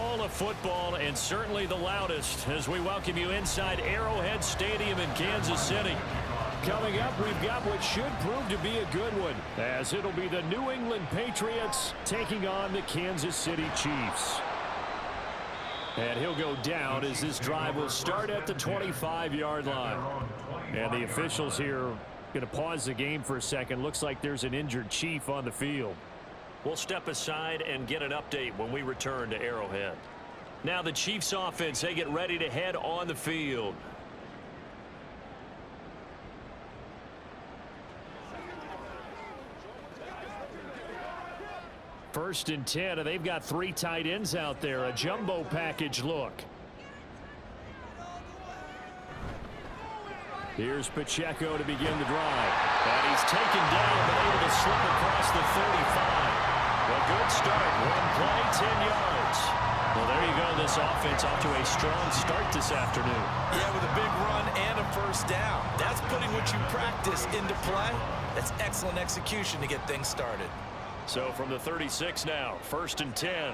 bowl of football, and certainly the loudest, as we welcome you inside Arrowhead Stadium in Kansas City. Coming up, we've got what should prove to be a good one, as it'll be the New England Patriots taking on the Kansas City Chiefs. And he'll go down as this drive will start at the 25-yard line. And the officials here going to pause the game for a second. Looks like there's an injured Chief on the field. We'll step aside and get an update when we return to Arrowhead. Now the Chiefs offense, they get ready to head on the field. First and 10, and they've got 3 tight ends out there. A jumbo package look. Here's Pacheco to begin the drive. And he's taken down, but able to slip across the 35. A good start. One play, 10 yards. Well, there you go. This offense off to a strong start this afternoon. Yeah, with a big run and a first down. That's putting what you practice into play. That's excellent execution to get things started. So from the 36 now, first and 10.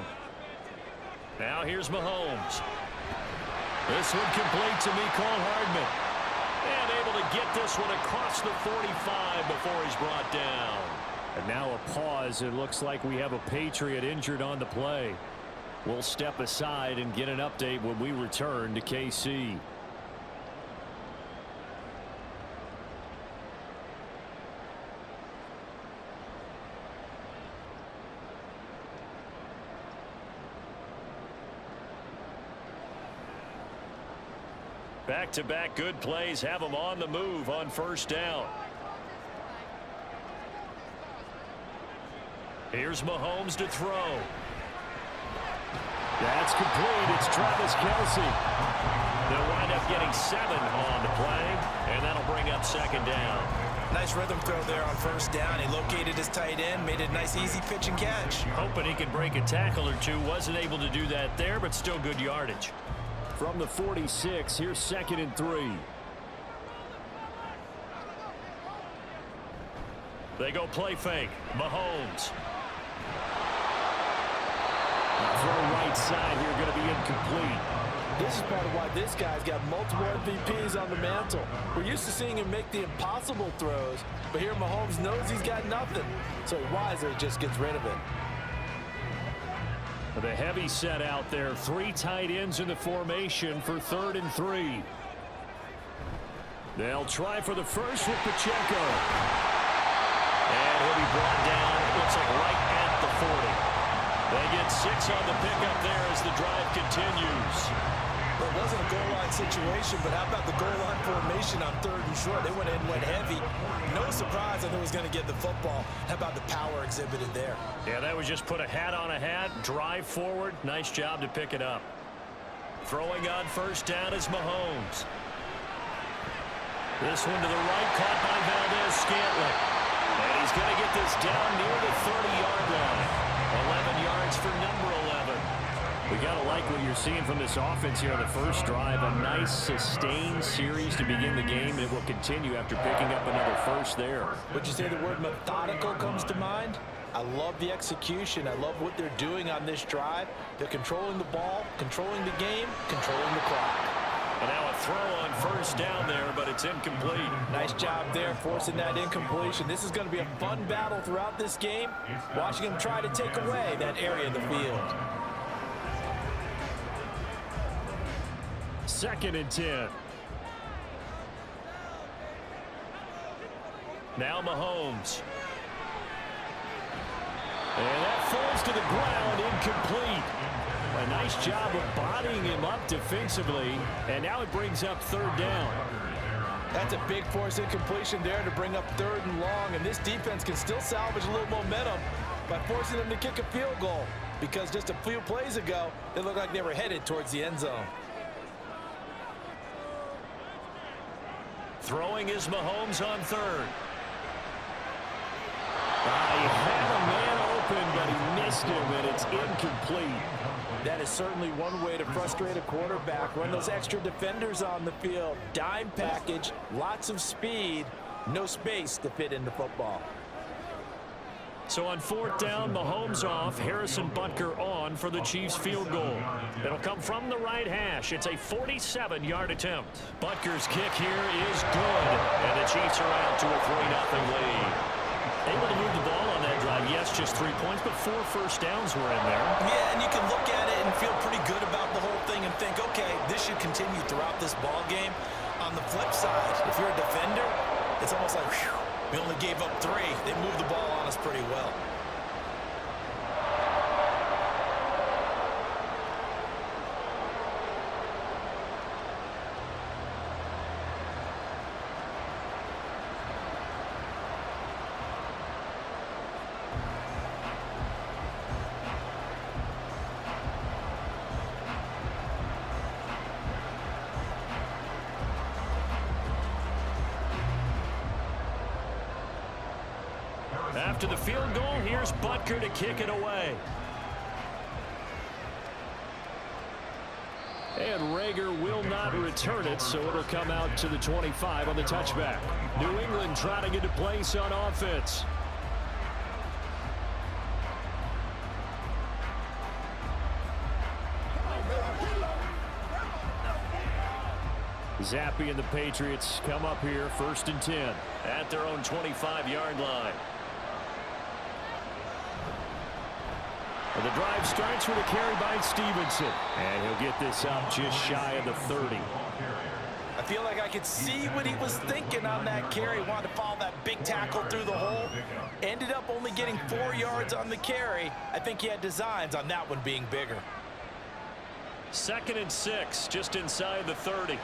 Now here's Mahomes. This one complete to Mecole Hardman. And able to get this one across the 45 before he's brought down. And now a pause. It looks like we have a Patriot injured on the play. We'll step aside and get an update when we return to KC. Back-to-back good plays have them on the move on first down. Here's Mahomes to throw. That's complete. It's Travis Kelce. They'll wind up getting 7 on the play, and that'll bring up second down. Nice rhythm throw there on first down. He located his tight end, made it a nice easy pitch and catch. Hoping he can break a tackle or two. Wasn't able to do that there, but still good yardage. From the 46, here's second and 3. They go play fake. Mahomes. Throw right side here, going to be incomplete. This is part of why this guy's got multiple MVPs on the mantle. We're used to seeing him make the impossible throws, but here Mahomes knows he's got nothing, so he wisely just gets rid of it. The heavy set out there. 3 tight ends in the formation for third and 3. They'll try for the first with Pacheco. And he'll be brought down, it looks like right at the 40. They get 6 on the pickup there as the drive continues. Well, it wasn't a goal line situation, but how about the goal line formation on third and short? They went in and went heavy. No surprise I knew he was going to get the football. How about the power exhibited there? Yeah, that was just put a hat on a hat, drive forward. Nice job to pick it up. Throwing on first down is Mahomes. This one to the right, caught by Valdez-Scantling. And he's going to get this down near the 30-yard line. 11 yards for number 11. We got to like what you're seeing from this offense here on the first drive. A nice sustained series to begin the game, and it will continue after picking up another first there. Would you say the word methodical comes to mind? I love the execution. I love what they're doing on this drive. They're controlling the ball, controlling the game, controlling the clock. And now a throw on first down there, but it's incomplete. Nice job there forcing that incompletion. This is going to be a fun battle throughout this game. Watching them try to take away that area of the field. Second and 10. Now Mahomes. And that falls to the ground, incomplete. A nice job of bodying him up defensively, and now it brings up third down. That's a big force incompletion there to bring up third and long, and this defense can still salvage a little momentum by forcing them to kick a field goal, because just a few plays ago, they looked like they were headed towards the end zone. Throwing is Mahomes on third. He had a man open, but he missed him, and it's incomplete. That is certainly one way to frustrate a quarterback. Run those extra defenders on the field. Dime package, lots of speed, no space to fit into football. So on 4th down, Mahomes off, Harrison Butker on for the Chiefs field goal. It'll come from the right hash. It's a 47-yard attempt. Butker's kick here is good, and the Chiefs are out to a 3-0 lead. Able to move the ball on that drive. Yes, just 3 points, but 4 first downs were in there. Yeah, and you can look at it and feel pretty good about the whole thing and think, okay, this should continue throughout this ball game. On the flip side, if you're a defender, it's almost like, whew, we only gave up 3. They moved the ball on us pretty well. After the field goal, here's Butker to kick it away. And Rager will not return it, so it'll come out to the 25 on the touchback. New England trying to get a place on offense. Zappe and the Patriots come up here 1st and 10 at their own 25-yard line. The drive starts with a carry by Stevenson, and he'll get this up just shy of the 30. I feel like I could see what he was thinking on that carry. Wanted to follow that big tackle through the hole. Ended up only getting 4 yards on the carry. I think he had designs on that one being bigger. 2nd and 6, just inside the 30.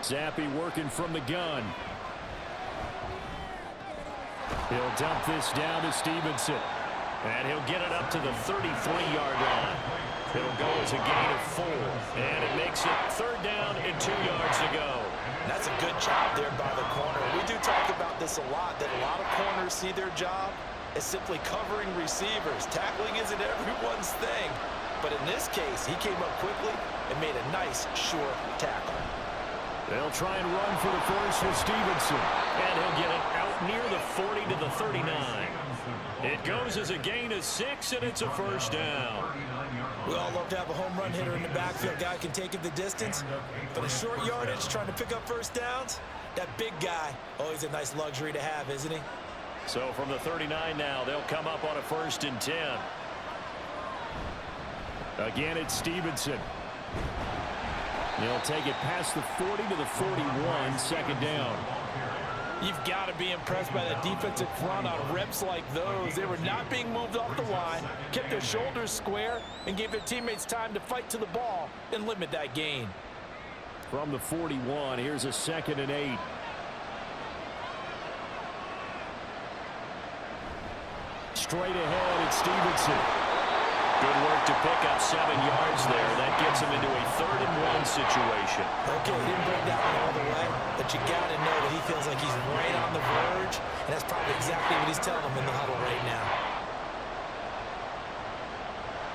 Zappe working from the gun. He'll dump this down to Stevenson. And he'll get it up to the 33-yard line. It'll go as a gain of 4. And it makes it 3rd down and 2 yards to go. And that's a good job there by the corner. We do talk about this a lot, that a lot of corners see their job as simply covering receivers. Tackling isn't everyone's thing. But in this case, he came up quickly and made a nice, short tackle. They'll try and run for the first with Stevenson. And he'll get it out near the 40 to the 39. It goes as a gain of 6, and it's a 1st down. We all love to have a home run hitter in the backfield. Guy can take it the distance. But a short yardage, trying to pick up first downs, that big guy, always a nice luxury to have, isn't he? So from the 39 now, they'll come up on a 1st and 10. Again, it's Stevenson. He'll take it past the 40 to the 41, 2nd down. You've got to be impressed by the defensive front on reps like those. They were not being moved off the line, kept their shoulders square, and gave their teammates time to fight to the ball and limit that gain. From the 41, here's a 2nd and 8. Straight ahead, it's Stevenson. Good work to pick up 7 yards there. That gets him into a 3rd and 1 situation. Okay, he didn't break that one all the way, but you got to know that he feels like he's right on the verge, and that's probably exactly what he's telling them in the huddle right now.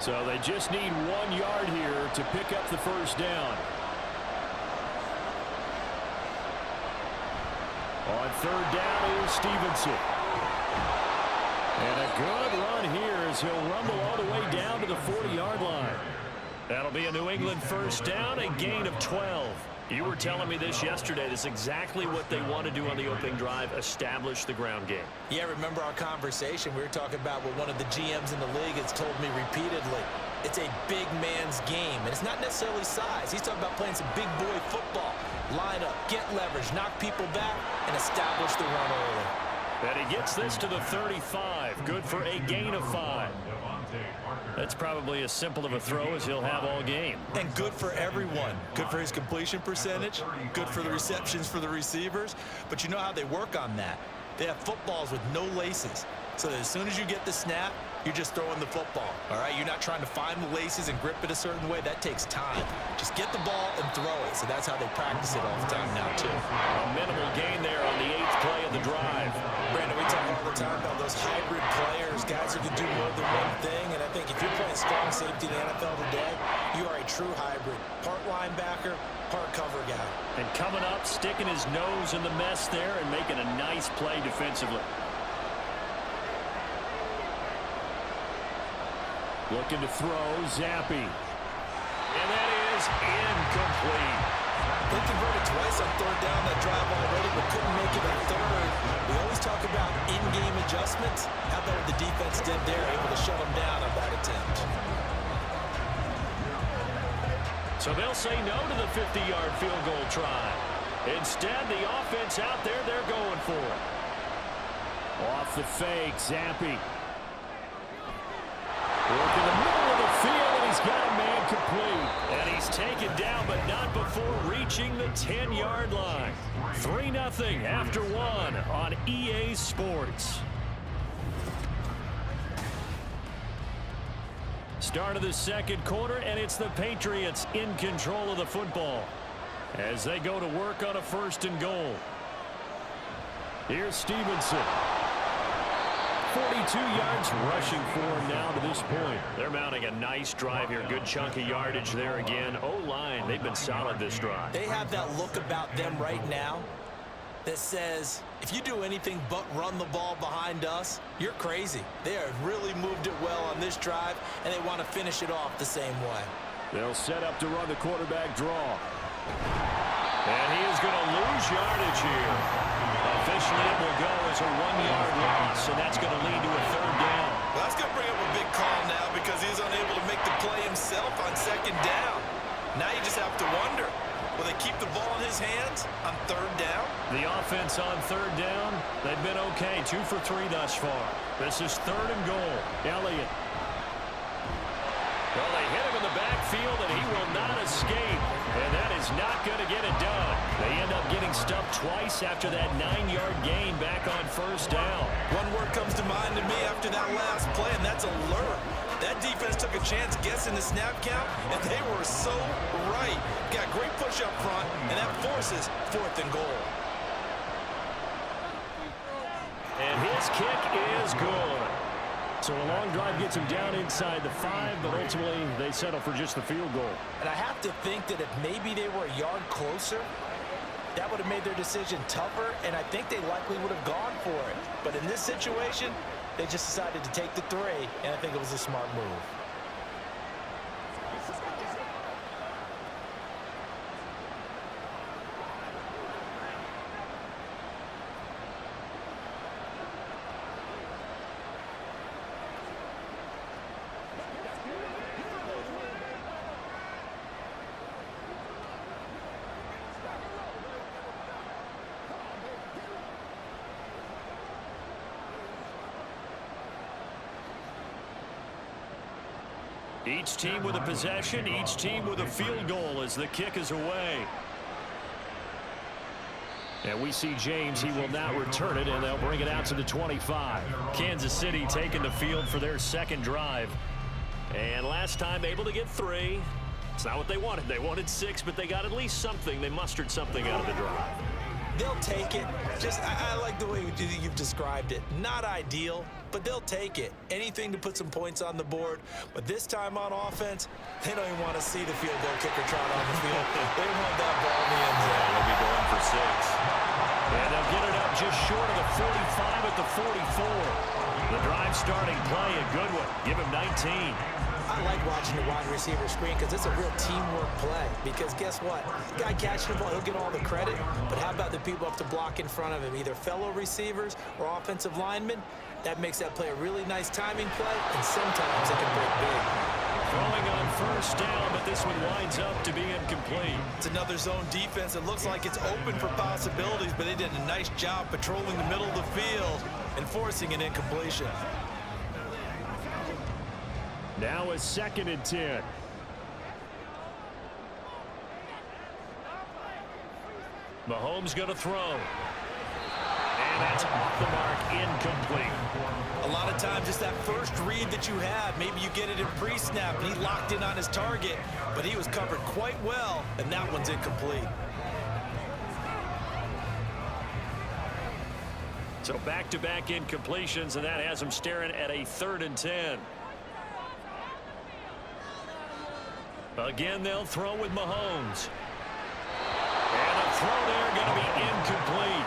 So they just need 1 yard here to pick up the 1st down. On 3rd down is Stevenson. And a good run here as he'll rumble all the way down to the 40-yard line. That'll be a New England 1st down, a gain of 12. You were telling me this yesterday. This is exactly what they want to do on the opening drive, establish the ground game. Yeah, remember our conversation? We were talking about what one of the GMs in the league has told me repeatedly. It's a big man's game, and it's not necessarily size. He's talking about playing some big boy football. Line up, get leverage, knock people back, and establish the run early. And he gets this to the 35. Good for a gain of 5. That's probably as simple of a throw as he'll have all game. And good for everyone. Good for his completion percentage. Good for the receptions for the receivers. But you know how they work on that. They have footballs with no laces. So that as soon as you get the snap, you're just throwing the football. All right? You're not trying to find the laces and grip it a certain way. That takes time. Just get the ball and throw it. So that's how they practice it all the time now, too. A minimal gain there on the 8th play of the drive. Brandon, we talk all the time about those hybrid players, guys who can do more than one thing. And I think if you're playing strong safety in the NFL today, you are a true hybrid. Part linebacker, part cover guy. And coming up, sticking his nose in the mess there and making a nice play defensively. Looking to throw, Zappi. And that is incomplete. They converted twice on third down that drive already, but couldn't make it a third. We always talk about in-game adjustments. How about what the defense did there, able to shut them down on that attempt. So they'll say no to the 50-yard field goal try. Instead, the offense out there, they're going for it. Off the fake, Zappi. Work in the middle of the field, and he's got a man complete. And he's taken down, but not before reaching the 10-yard line. 3-0 after one on EA Sports. Start of the second quarter, and it's the Patriots in control of the football as they go to work on a 1st and goal. Here's Stevenson. 42 yards rushing for him now to this point. They're mounting a nice drive here. Good chunk of yardage there again. O-line, they've been solid this drive. They have that look about them right now that says, if you do anything but run the ball behind us, you're crazy. They have really moved it well on this drive, and they want to finish it off the same way. They'll set up to run the quarterback draw. And he is going to lose yardage here. Officially, it will go as a 1-yard loss, and that's going to lead to a 3rd down. Well, that's going to bring up a big call now because he's unable to make the play himself on 2nd down. Now you just have to wonder, will they keep the ball in his hands on 3rd down? The offense on 3rd down, they've been okay. 2 for 3 thus far. This is 3rd and goal. Elliott. Well, they hit him in the backfield, and he will not escape. And that is not going to get it done. They end up getting stuffed twice after that 9-yard gain back on 1st down. One word comes to mind to me after that last play, and that's alert. That defense took a chance guessing the snap count, and they were so right. Got great push up front, and that forces 4th and goal. And his kick is good. So a long drive gets him down inside the 5, but ultimately they settle for just the field goal. And I have to think that if maybe they were a yard closer, that would have made their decision tougher, and I think they likely would have gone for it. But in this situation, they just decided to take the 3, and I think it was a smart move. Each team with a possession, each team with a field goal as the kick is away. And we see James, he will not return it, and they'll bring it out to the 25. Kansas City taking the field for their 2nd drive. And last time able to get 3. It's not what they wanted. They wanted 6, but they got at least something. They mustered something out of the drive. They'll take it. I like the way you've described it. Not ideal, but they'll take it. Anything to put some points on the board. But this time on offense, they don't even want to see the field goal kicker trot on the field. They want that ball in the end zone. They'll be going for 6. And they'll get it up just short of the 45 at the 44. The drive starting play, a good one. Give him 19. I like watching the wide receiver screen because it's a real teamwork play. Because guess what? The guy catching the ball, he'll get all the credit. But how about the people up to block in front of him, either fellow receivers or offensive linemen? That makes that play a really nice timing play, and sometimes it can break big. Throwing on 1st down, but this one winds up to be incomplete. It's another zone defense. It looks like it's open for possibilities, but they did a nice job patrolling the middle of the field and forcing an incompletion. Now a 2nd and 10. Mahomes going to throw. And that's off the mark, incomplete. A lot of times it's that first read that you have. Maybe you get it in pre-snap, and he locked in on his target, but he was covered quite well, and that one's incomplete. So back-to-back incompletions, and that has them staring at a 3rd and 10. Again, they'll throw with Mahomes. And a throw there going to be incomplete.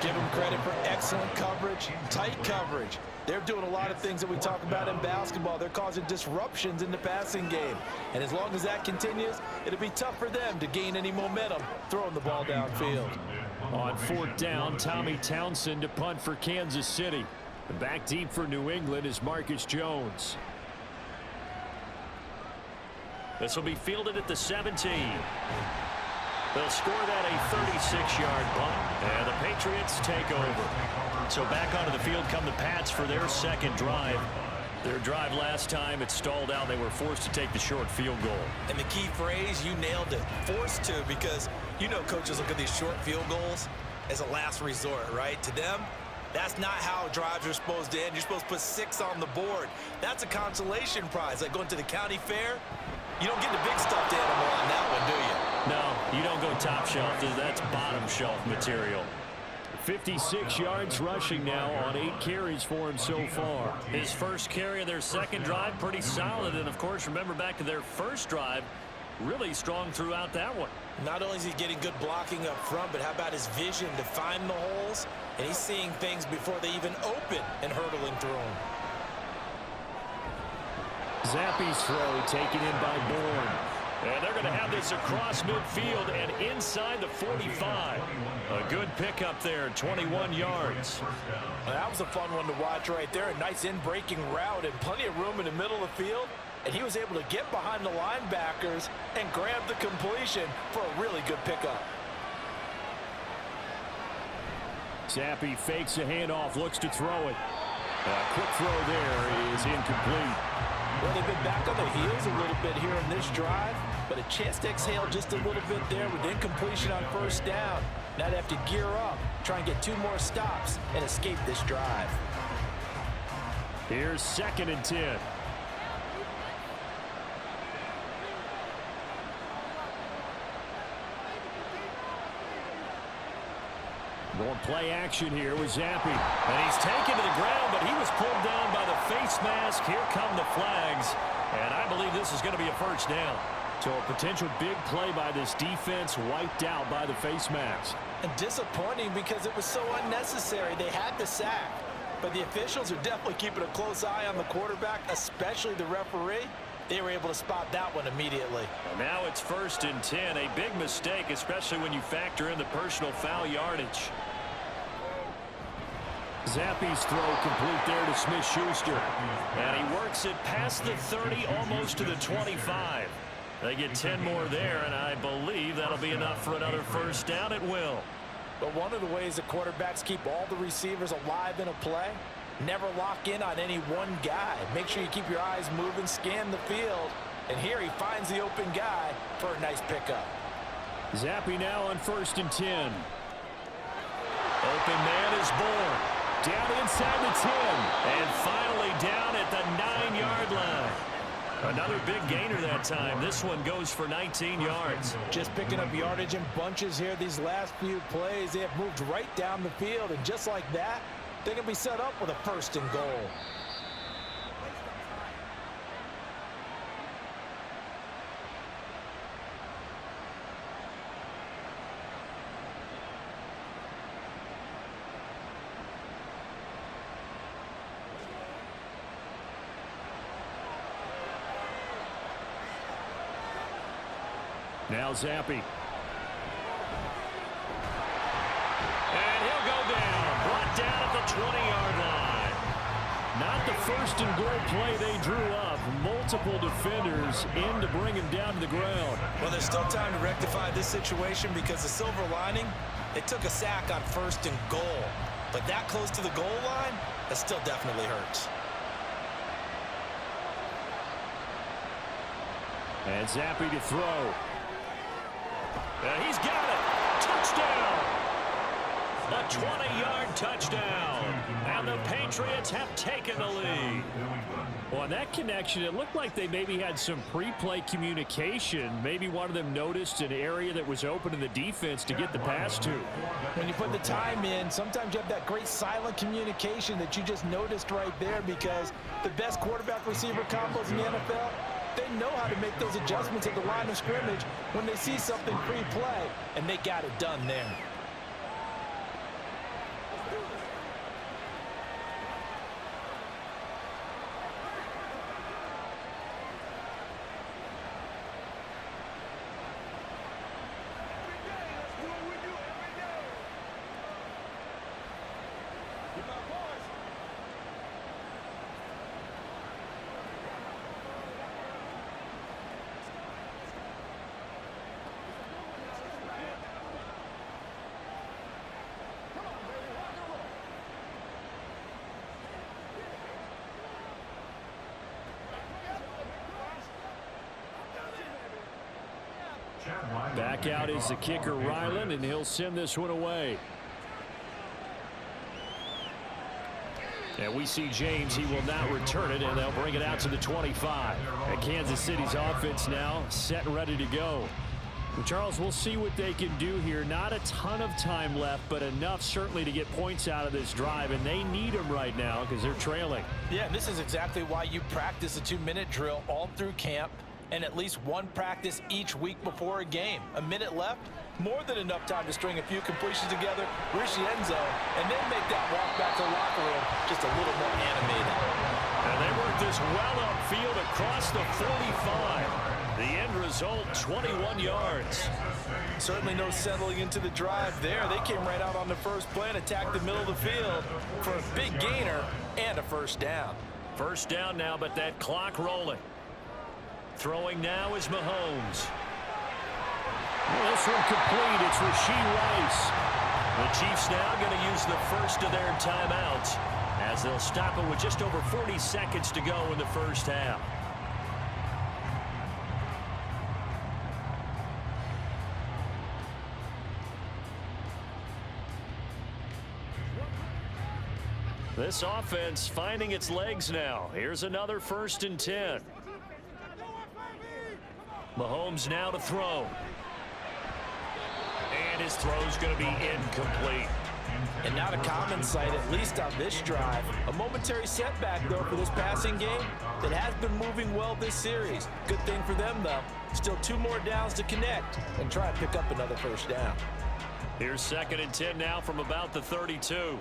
Give them credit for excellent coverage, tight coverage. They're doing a lot of things that we talk about in basketball. They're causing disruptions in the passing game. And as long as that continues, it'll be tough for them to gain any momentum throwing the ball downfield. On 4th down, Tommy Townsend to punt for Kansas City. And back deep for New England is Marcus Jones. This will be fielded at the 17. They'll score that a 36-yard punt, and the Patriots take over. So back onto the field come the Pats for their 2nd drive. Their drive last time, it stalled out. They were forced to take the short field goal. And the key phrase, you nailed it, forced to, because you know coaches look at these short field goals as a last resort, right? To them, that's not how drives are supposed to end. You're supposed to put 6 on the board. That's a consolation prize, like going to the county fair. You don't get the big stuffed animal on that one, do you? No, you don't go top shelf. That's bottom shelf material. 56 yards rushing now on 8 carries for him so far. His first carry of their 2nd drive, pretty solid. And, of course, remember back to their 1st drive, really strong throughout that one. Not only is he getting good blocking up front, but how about his vision to find the holes? And he's seeing things before they even open and hurtling through them. Zappe's throw taken in by Bourne. And they're going to have this across midfield and inside the 45. A good pickup there, 21 yards. That was a fun one to watch right there. A nice in-breaking route and plenty of room in the middle of the field. And he was able to get behind the linebackers and grab the completion for a really good pickup. Zappe fakes a handoff, looks to throw it. A quick throw there is incomplete. Well, they've been back on their heels a little bit here in this drive, but a chance to exhale just a little bit there with incompletion on 1st down. Now they have to gear up, try and get 2 more stops and escape this drive. Here's 2nd and 10. Going play action here with Zappe. And he's taken to the ground, but he was pulled down by the face mask. Here come the flags. And I believe this is going to be a 1st down. So a potential big play by this defense wiped out by the face mask. And disappointing because it was so unnecessary. They had the sack. But the officials are definitely keeping a close eye on the quarterback, especially the referee. They were able to spot that one immediately. Now it's 1st and 10. A big mistake, especially when you factor in the personal foul yardage. Zappe's throw complete there to Smith-Schuster. And he works it past the 30, almost to the 25. They get 10 more there, and I believe that'll be enough for another 1st down. It will. But one of the ways that quarterbacks keep all the receivers alive in a play, never lock in on any one guy. Make sure you keep your eyes moving, scan the field. And here he finds the open guy for a nice pickup. Zappe now on 1st and 10. Open man is Bourne. Down inside the 10. And finally down at the 9-yard line. Another big gainer that time. This one goes for 19 yards. Just picking up yardage in bunches here these last few plays. They have moved right down the field. And just like that, they're going to be set up with a 1st and goal. Now Zappe. And he'll go down. Brought down at the 20-yard line. Not the 1st and goal play they drew up. Multiple defenders in to bring him down to the ground. Well, there's still time to rectify this situation because the silver lining, they took a sack on 1st and goal. But that close to the goal line, that still definitely hurts. And Zappe to throw. And he's got it. Touchdown. A 20-yard touchdown. And the Patriots have taken the lead. Well, on that connection, it looked like they maybe had some pre-play communication. Maybe one of them noticed an area that was open in the defense to get the pass to. When you put the time in, sometimes you have that great silent communication that you just noticed right there, because the best quarterback-receiver combos in the NFL, they know how to make those adjustments at the line of scrimmage when they see something pre-play, and they got it done there. Back out is the kicker, Ryland, and he'll send this one away. And we see James. He will not return it, and they'll bring it out to the 25. And Kansas City's offense now set and ready to go. Well, Charles, we'll see what they can do here. Not a ton of time left, but enough certainly to get points out of this drive, and they need them right now because they're trailing. Yeah, this is exactly why you practice a 2-minute drill all through camp, and at least one practice each week before a game. A minute left, more than enough time to string a few completions together, reach the end zone, and then make that walk back to the locker room just a little more animated. And they work this well upfield across the 45. The end result, 21 yards. Certainly no settling into the drive there. They came right out on the first play and attacked the middle of the field for a big gainer and a first down. First down now, but that clock rolling. Throwing now is Mahomes. Well, this one complete. It's Rashee Rice. The Chiefs now going to use the first of their timeouts as they'll stop it with just over 40 seconds to go in the first half. This offense finding its legs now. Here's another 1st and 10. Mahomes now to throw. And his throw's going to be incomplete. And not a common sight, at least on this drive. A momentary setback, though, for this passing game that has been moving well this series. Good thing for them, though. Still 2 more downs to connect and try and pick up another first down. Here's 2nd and 10 now from about the 32.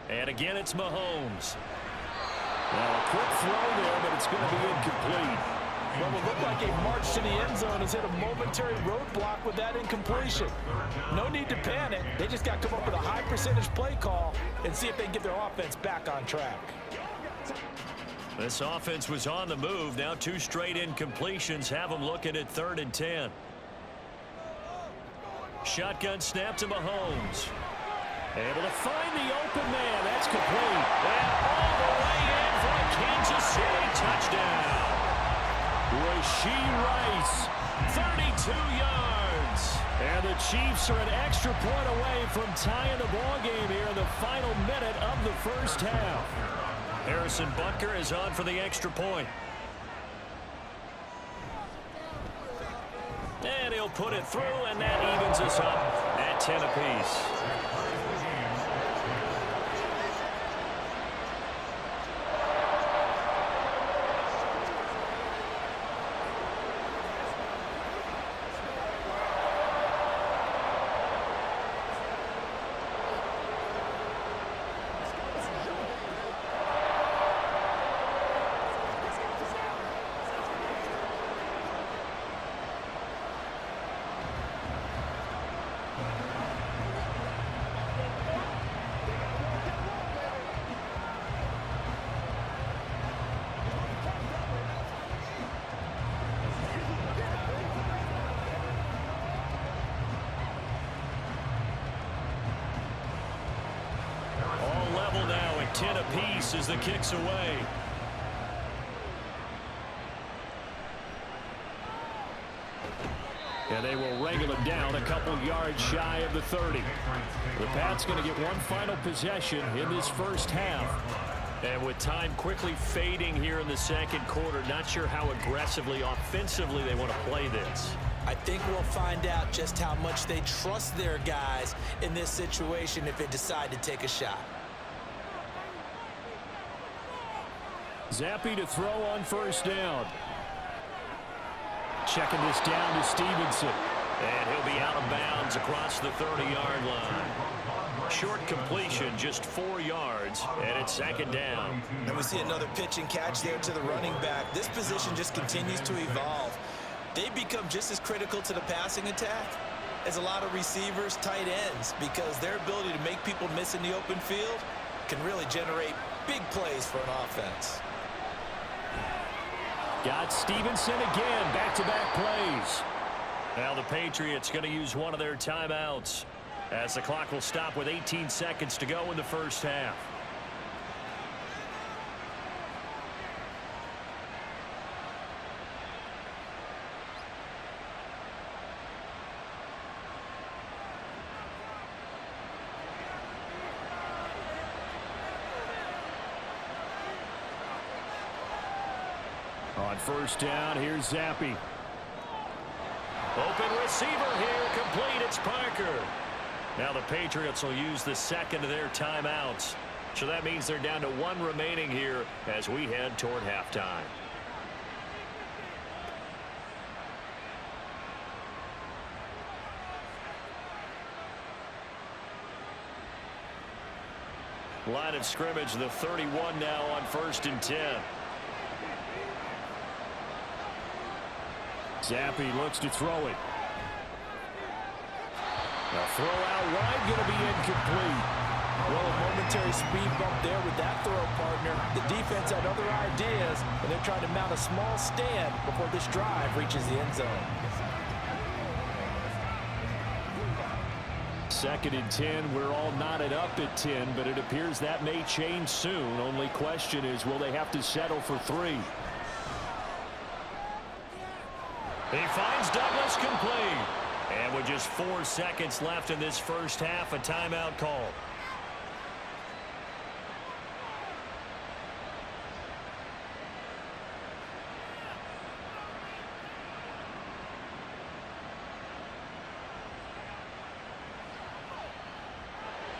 And again, it's Mahomes. Well, a quick throw there, but it's going to be incomplete. Well, it looked like a march to the end zone has hit a momentary roadblock with that incompletion. No need to panic. They just got to come up with a high percentage play call and see if they can get their offense back on track. This offense was on the move. Now 2 straight incompletions have them looking at 3rd and 10. Shotgun snap to Mahomes. Able to find the open man. That's complete. And all the way in for a Kansas City touchdown. Rashee Rice, 32 yards. And the Chiefs are an extra point away from tying the ball game here in the final minute of the first half. Harrison Butker is on for the extra point. And he'll put it through, and that evens us up at 10 apiece. Now at 10 apiece as the kick's away. And they will wrangle him down a couple yards shy of the 30. The Pats going to get one final possession in this first half. And with time quickly fading here in the second quarter, not sure how aggressively, offensively they want to play this. I think we'll find out just how much they trust their guys in this situation if they decide to take a shot. Zappi to throw on first down. Checking this down to Stevenson. And he'll be out of bounds across the 30-yard line. Short completion, just 4 yards, and it's second down. And we see another pitch and catch there to the running back. This position just continues to evolve. They become just as critical to the passing attack as a lot of receivers, tight ends, because their ability to make people miss in the open field can really generate big plays for an offense. Got Stevenson again, back-to-back plays. Now the Patriots going to use one of their timeouts as the clock will stop with 18 seconds to go in the first half. On first down, here's Zappi. Open receiver here, complete, it's Parker. Now the Patriots will use the second of their timeouts. So that means they're down to one remaining here as we head toward halftime. Line of scrimmage, the 31 now on 1st and 10. Zappi looks to throw it. A throw out wide, going to be incomplete. Well, a momentary speed bump there with that throw, partner. The defense had other ideas, and they're trying to mount a small stand before this drive reaches the end zone. 2nd and 10, we're all knotted up at 10, but it appears that may change soon. Only question is, will they have to settle for 3? He finds Douglas complete. And with just 4 seconds left in this first half, a timeout call.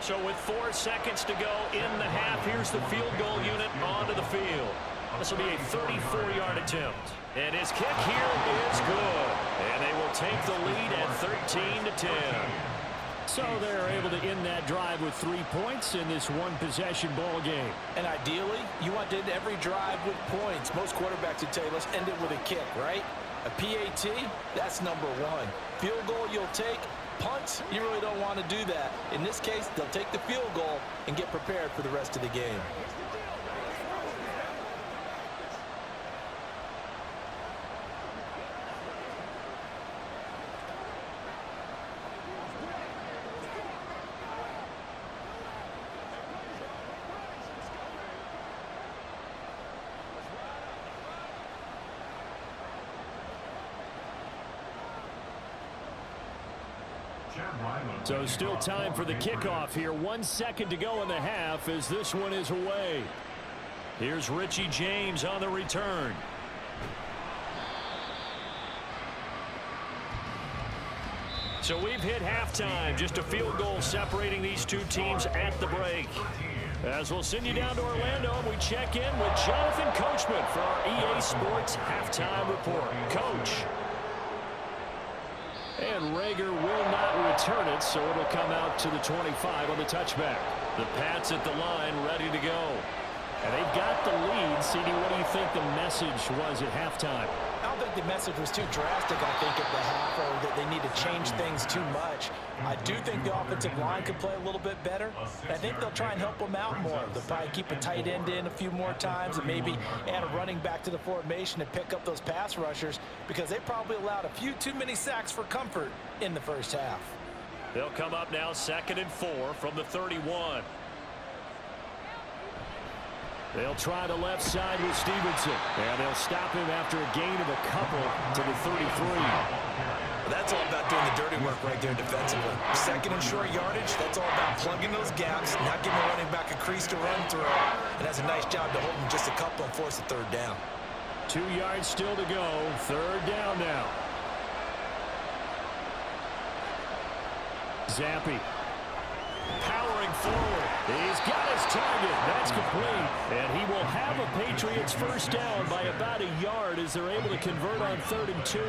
So with 4 seconds to go in the half, here's the field goal unit onto the field. This will be a 34-yard attempt. And his kick here is good. And they will take the lead at 13-10. So they're able to end that drive with 3 points in this one-possession ball game. And ideally, you want to end every drive with points. Most quarterbacks would tell you, let's end it with a kick, right? A PAT, that's number 1. Field goal you'll take. Punts, you really don't want to do that. In this case, they'll take the field goal and get prepared for the rest of the game. So still time for the kickoff here. 1 second to go in the half as this one is away. Here's Richie James on the return. So we've hit halftime. Just a field goal separating these two teams at the break. As we'll send you down to Orlando, and we check in with Jonathan Coachman for our EA Sports Halftime Report. Coach. And Rager will not return it, so it'll come out to the 25 on the touchback. The Pats at the line, ready to go. And they've got the lead. CD, what do you think the message was at halftime? I don't think the message was too drastic, I think, at the half, or that they need to change things too much. I do think the offensive line could play a little bit better. I think they'll try and help them out more. They'll probably keep a tight end in a few more times and maybe add a running back to the formation and pick up those pass rushers, because they probably allowed a few too many sacks for comfort in the first half. They'll come up now 2nd and 4 from the 31. They'll try the left side with Stevenson. And they'll stop him after a gain of a couple to the 33. That's all about doing the dirty work right there defensively. Second and short yardage, that's all about plugging those gaps, not giving the running back a crease to run through, and has a nice job to hold him just a couple and force a third down. 2 yards still to go. Third down now. Zappi. Powering forward. He's got his target. That's complete. And he will have a Patriots first down by about a yard as they're able to convert on 3rd and 2.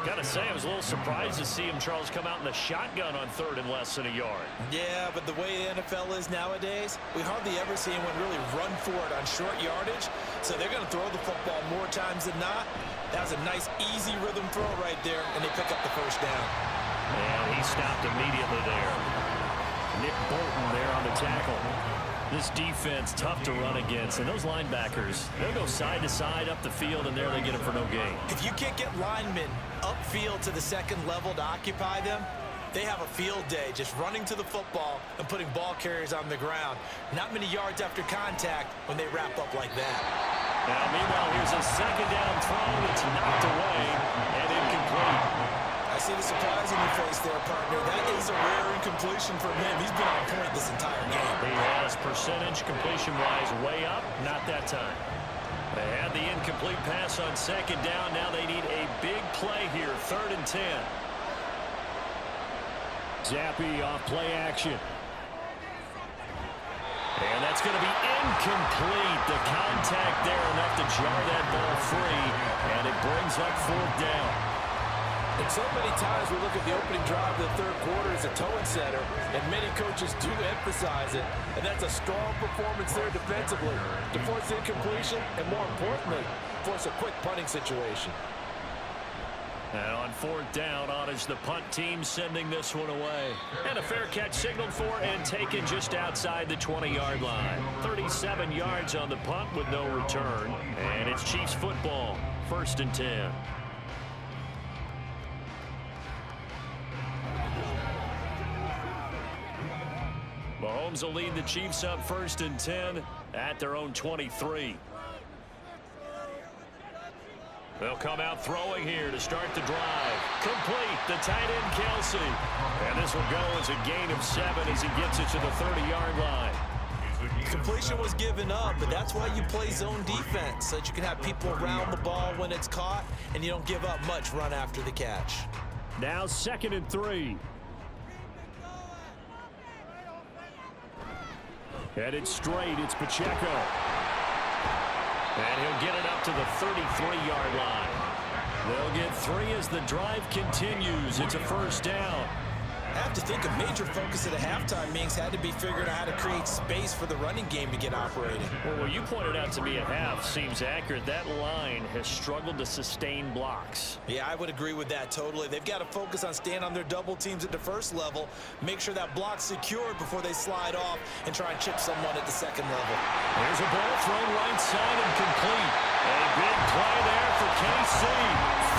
Got to say, I was a little surprised to see him, Charles, come out in the shotgun on 3rd and less than a yard. Yeah, but the way the NFL is nowadays, we hardly ever see anyone really run for it on short yardage. So they're going to throw the football more times than not. That was a nice, easy rhythm throw right there, and they pick up the first down. And he stopped immediately there. Nick Bolton there on the tackle. This defense tough to run against, and those linebackers, they'll go side to side up the field, and there they get them for no gain. If you can't get linemen upfield to the second level to occupy them, they have a field day just running to the football and putting ball carriers on the ground. Not many yards after contact when they wrap up like that. Now, meanwhile, here's a second down throw that's knocked away and incomplete. I see the surprise in your face there, partner. That is a rare incompletion from him. He's been on point this entire game. He has percentage completion-wise way up. Not that time. They had the incomplete pass on second down. Now they need a big play here. 3rd and 10. Zappi off play action. And that's going to be incomplete. The contact there enough to jar that ball free. And it brings up 4th down. And so many times we look at the opening drive of the third quarter as a towing center, and many coaches do emphasize it, and that's a strong performance there defensively to force incompletion and, more importantly, force a quick punting situation. And on 4th down, on is the punt team sending this one away. And a fair catch signaled for and taken just outside the 20-yard line. 37 yards on the punt with no return. And it's Chiefs football, 1st and 10. Mahomes will lead the Chiefs up 1st and 10 at their own 23. They'll come out throwing here to start the drive. Complete, the tight end Kelsey. And this will go as a gain of 7 as he gets it to the 30-yard line. Completion was given up, but that's why you play zone defense, so that you can have people around the ball when it's caught, and you don't give up much run after the catch. Now 2nd and 3. Headed straight, it's Pacheco. And he'll get it up to the 33-yard line. They'll get 3 as the drive continues. It's a first down. I have to think a major focus at a halftime meetings had to be figuring out how to create space for the running game to get operating. Well, what you pointed out to me at half seems accurate. That line has struggled to sustain blocks. Yeah, I would agree with that totally. They've got to focus on staying on their double teams at the first level, make sure that block's secured before they slide off and try and chip someone at the second level. There's a ball thrown right side and complete. A big play there for KC.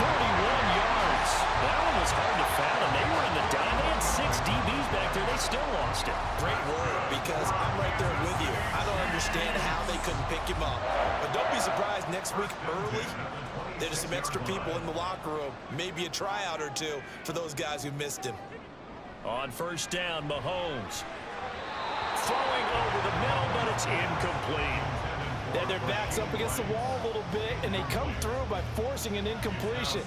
41 yards. That one was hard to fathom. They were in the dime. They had 6 DBs back there. They still lost it. Great word, because I'm right there with you. I don't understand how they couldn't pick him up. But don't be surprised next week early, there's some extra people in the locker room. Maybe a tryout or two for those guys who missed him. On first down, Mahomes. Throwing over the middle, but it's incomplete. Then their back's up against the wall a little bit, and they come through by forcing an incompletion.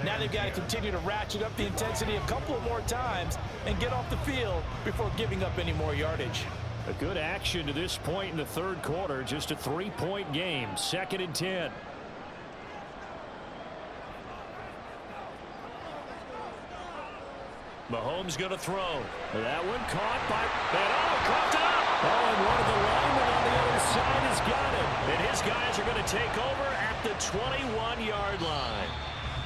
Now they've got to continue to ratchet up the intensity a couple of more times and get off the field before giving up any more yardage. A good action to this point in the third quarter. Just a 3-point game. 2nd and 10. Mahomes going to throw. That one caught by... caught up! Oh, and one of the linemen on the other side has got it. And his guys are going to take over at the 21-yard line.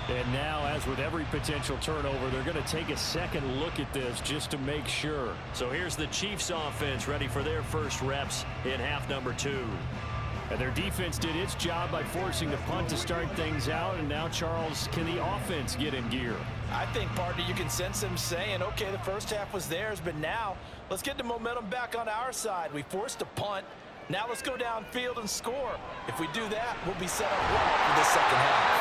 And now, as with every potential turnover, they're going to take a second look at this just to make sure. So here's the Chiefs offense ready for their first reps in half number 2. And their defense did its job by forcing the punt to start things out. And now, Charles, can the offense get in gear? I think, partner, you can sense them saying, okay, the first half was theirs, but now let's get the momentum back on our side. We forced a punt. Now let's go downfield and score. If we do that, we'll be set up well for this second half.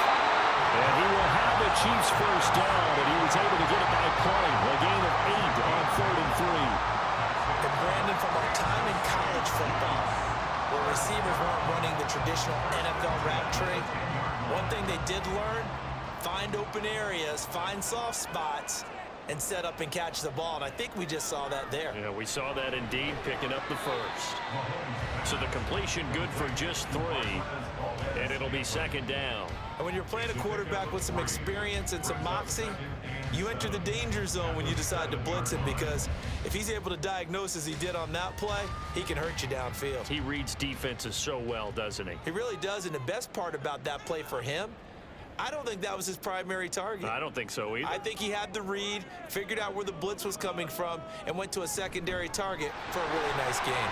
And he will have the Chiefs first down, and he was able to get it by play. A gain of 8 on 3rd and 3. And Brandon, from our time in college football, where receivers weren't running the traditional NFL route tree, one thing they did learn, find open areas, find soft spots, and set up and catch the ball. And I think we just saw that there. Yeah, we saw that indeed, picking up the first. So the completion good for just 3, and it'll be 2nd down. And when you're playing a quarterback with some experience and some moxie, you enter the danger zone when you decide to blitz him, because if he's able to diagnose as he did on that play, he can hurt you downfield. He reads defenses so well, doesn't he? He really does, and the best part about that play for him, I don't think that was his primary target. I don't think so either. I think he had the read, figured out where the blitz was coming from, and went to a secondary target for a really nice game.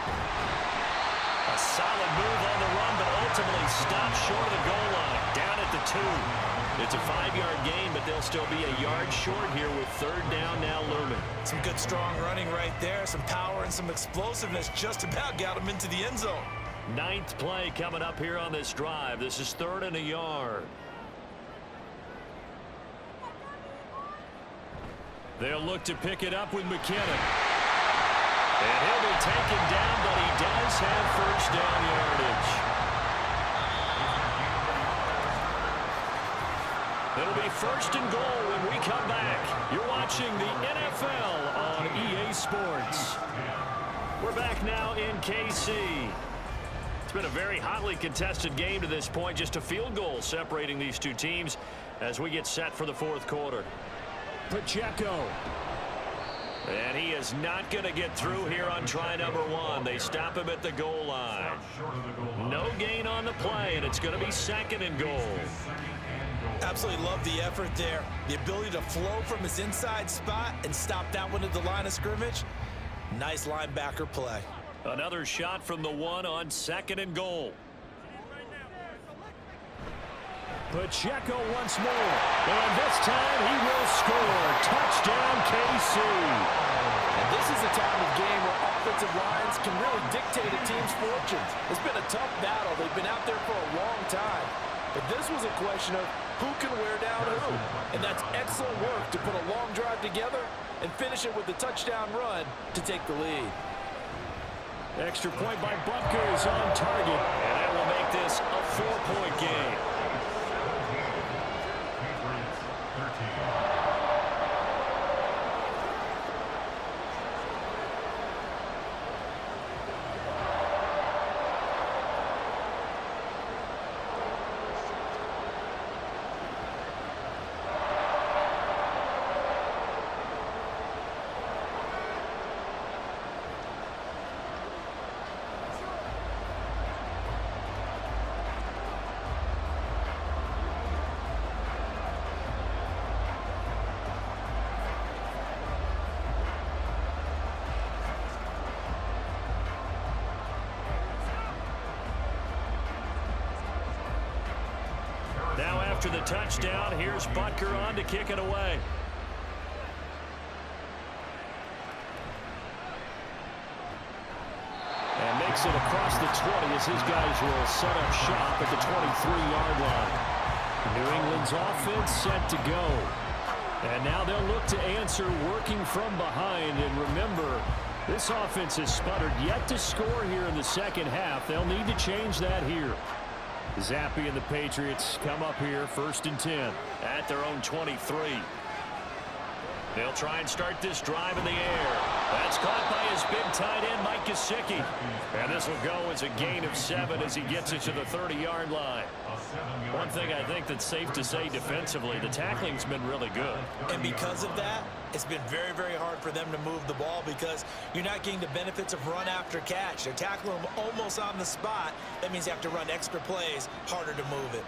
A solid move on the run, but ultimately stopped short of the goal line, down at the 2. It's a 5-yard gain, but they'll still be a yard short here with 3rd down now looming. Some good, strong running right there, some power and some explosiveness just about got him into the end zone. 9th play coming up here on this drive. This is 3rd and a yard. They'll look to pick it up with McKinnon. And he'll be taken down, but he does have first down yardage. It'll be 1st and goal when we come back. You're watching the NFL on EA Sports. We're back now in KC. It's been a very hotly contested game to this point. Just a field goal separating these two teams as we get set for the 4th quarter. Pacheco. And he is not going to get through here on try number 1. They stop him at the goal line. No gain on the play, and it's going to be 2nd and goal. Absolutely love the effort there. The ability to flow from his inside spot and stop that one at the line of scrimmage. Nice linebacker play. Another shot from the 1 on 2nd and goal. Pacheco once more. And this time he will score. Touchdown, KC. And this is a time of game where offensive lines can really dictate a team's fortunes. It's been a tough battle. They've been out there for a long time. But this was a question of who can wear down who. And that's excellent work to put a long drive together and finish it with a touchdown run to take the lead. Extra point by Butker is on target. And that will make this a 4-point game. Now after the touchdown, here's Butker on to kick it away. And makes it across the 20 as his guys will set up shop at the 23-yard line. New England's offense set to go. And now they'll look to answer working from behind. And remember, this offense has sputtered yet to score here in the second half. They'll need to change that here. Zappi and the Patriots come up here 1st and 10. At their own 23. They'll try and start this drive in the air. That's caught by his big tight end, Mike Gesicki. And this will go as a gain of 7 as he gets it to the 30-yard line. One thing I think that's safe to say defensively, the tackling's been really good. And because of that, it's been very, very hard for them to move the ball because you're not getting the benefits of run after catch. They're tackling them almost on the spot. That means you have to run extra plays, harder to move it.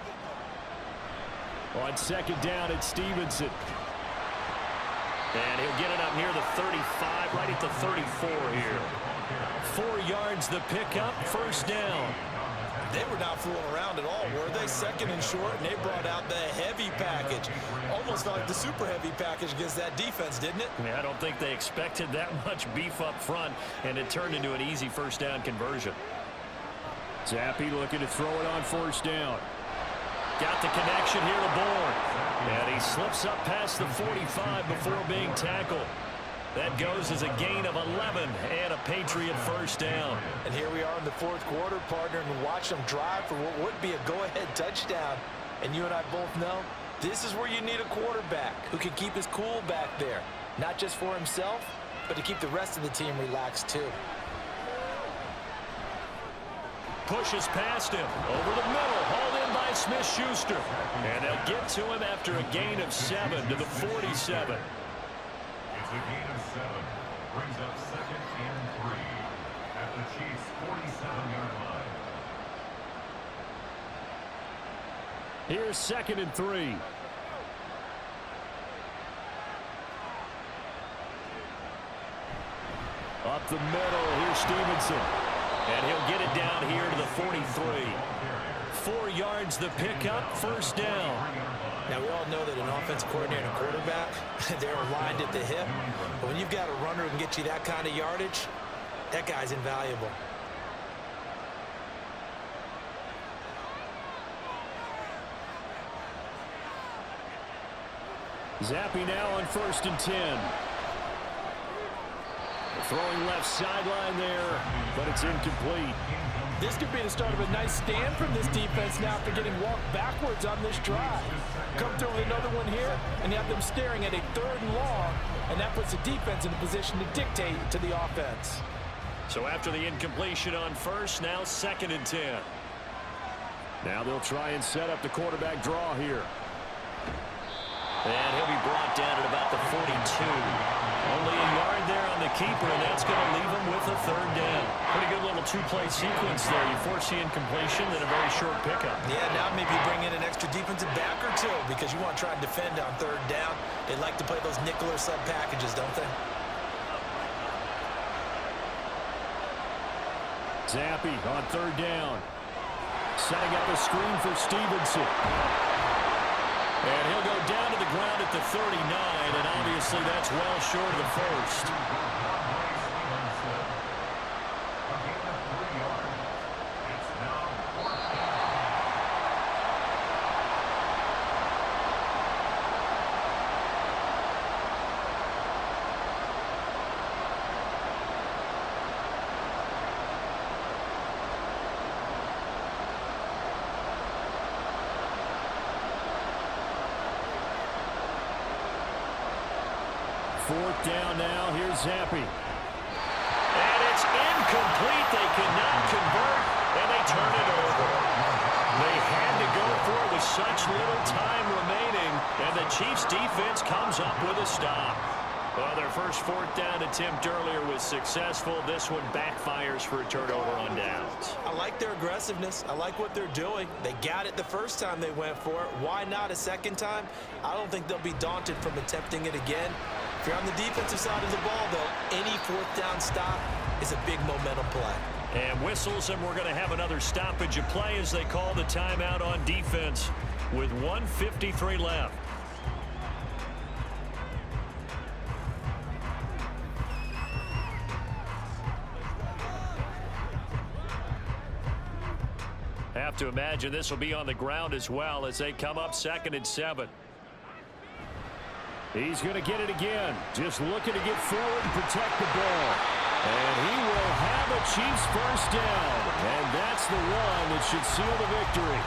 On 2nd down, it's Stevenson. And he'll get it up near the 35, right at the 34 here. 4 yards the pickup, 1st down. They were not fooling around at all, were they? 2nd and short, and they brought out the heavy package. Almost felt like the super heavy package against that defense, didn't it? I don't think they expected that much beef up front, and it turned into an easy 1st down conversion. Zappe looking to throw it on first down. Got the connection here to Bourne. And he slips up past the 45 before being tackled. That goes as a gain of 11 and a Patriot first down. And here we are in the fourth quarter, partner, and watch them drive for what would be a go-ahead touchdown. And you and I both know this is where you need a quarterback who can keep his cool back there. Not just for himself, but to keep the rest of the team relaxed too. Pushes past him. Over the middle. Hauled in by Smith-Schuster. And they'll get to him after a gain of 7 to the 47. It's a gain of 7. Brings up 2nd and 3 at the Chiefs' 47-yard line. Here's 2nd and 3. Up the middle. Here's Stevenson. And he'll get it down here to the 43. 4 yards the pickup, first down. Now, we all know that an offensive coordinator and a quarterback, they're aligned at the hip. But when you've got a runner who can get you that kind of yardage, that guy's invaluable. Zappe now on 1st and 10. Throwing left sideline there, but it's incomplete. This could be the start of a nice stand from this defense now after getting walked backwards on this drive. Come through with another one here, and you have them staring at a 3rd and long, and that puts the defense in a position to dictate to the offense. So after the incompletion on 1st, now 2nd and 10. Now they'll try and set up the quarterback draw here. And he'll be brought down at about the 42. Only a yard there on the keeper, and that's going to leave him with a 3rd down. Pretty good little 2-play sequence there. You force the incompletion, then a very short pickup. Yeah, now maybe bring in an extra defensive back or two because you want to try and defend on 3rd down. They like to play those nickel or sub packages, don't they? Zappe on 3rd down. Setting up a screen for Stevenson. And he'll go down to the ground at the 39, and obviously that's well short of the 1st. Fourth down now. Here's Zappe. And it's incomplete. They could not convert, and they turn it over. They had to go for it with such little time remaining, and the Chiefs' defense comes up with a stop. Well, their first 4th down attempt earlier was successful. This one backfires for a turnover on downs. I like their aggressiveness. I like what they're doing. They got it the first time they went for it. Why not a second time? I don't think they'll be daunted from attempting it again. If you're on the defensive side of the ball, though, any 4th down stop is a big momentum play. And whistles, and we're going to have another stoppage of play as they call the timeout on defense with 1:53 left. Have to imagine this will be on the ground as well as they come up 2nd and 7. He's going to get it again. Just looking to get forward and protect the ball. And he will have a Chiefs first down. And that's the one that should seal the victory.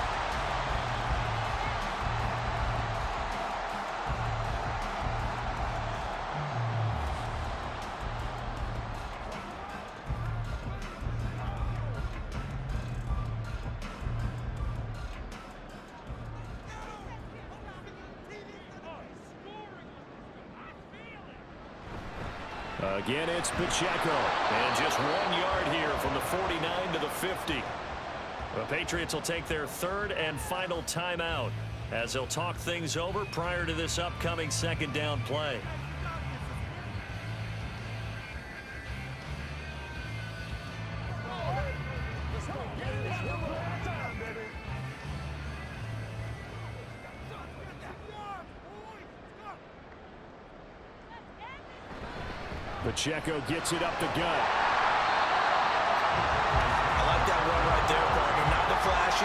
Again, it's Pacheco. And just 1 yard here from the 49 to the 50. The Patriots will take their 3rd and final timeout as they'll talk things over prior to this upcoming 2nd down play. Pacheco gets it up the gut. I like that run right there, partner.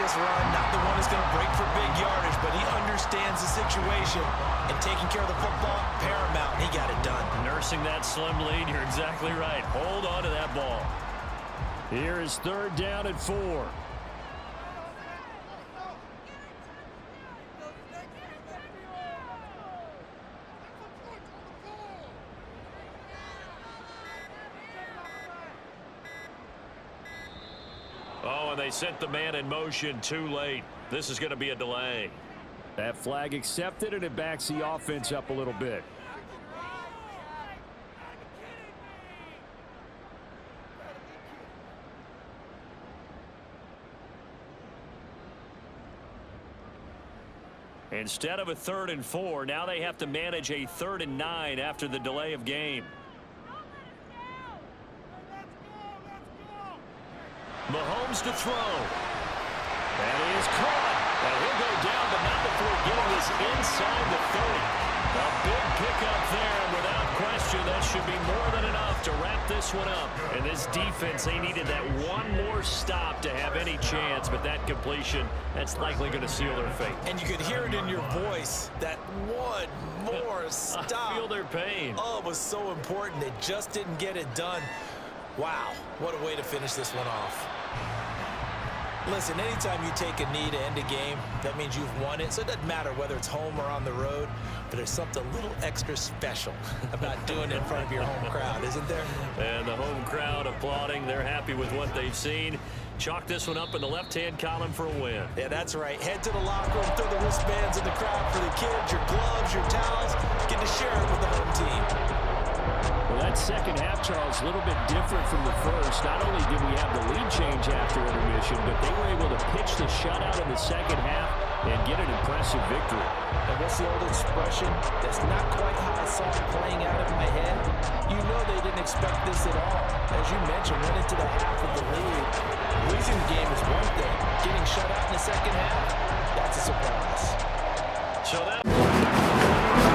this run, not the one who's going to break for big yardage, but he understands the situation, and taking care of the football, paramount, and he got it done. Nursing that slim lead, you're exactly right. Hold on to that ball. Here is 3rd down and 4. Oh, and they sent the man in motion too late. This is going to be a delay. That flag accepted, and it backs the offense up a little bit. Instead of a 3rd and 4, now they have to manage a 3rd and 9 after the delay of game. Mahomes to throw. And he is caught. And he'll go down, but not before getting this inside the 30. A big pickup there, and without question, that should be more than enough to wrap this one up. And this defense, they needed that one more stop to have any chance, but that completion, that's likely going to seal their fate. And you could hear it in your voice, that one more stop. I feel their pain. Oh, it was so important. They just didn't get it done. Wow, what a way to finish this one off. Listen, anytime you take a knee to end a game, that means you've won it. So it doesn't matter whether it's home or on the road, but there's something a little extra special about doing it in front of your home crowd, isn't there? And the home crowd applauding. They're happy with what they've seen. Chalk this one up in the left-hand column for a win. Yeah, that's right. Head to the locker room, throw the wristbands in the crowd for the kids, your gloves, your towels. Get to share it with the home team. Well, that second half, Charles, a little bit different from the first. Not only did we have the lead change after intermission, but they were able to pitch the shutout in the second half and get an impressive victory. And what's the old expression? That's not quite how I saw it playing out in my head. You know they didn't expect this at all. As you mentioned, went into the half of the lead. Losing the game is one thing. Getting shut out in the second half, that's a surprise. So that...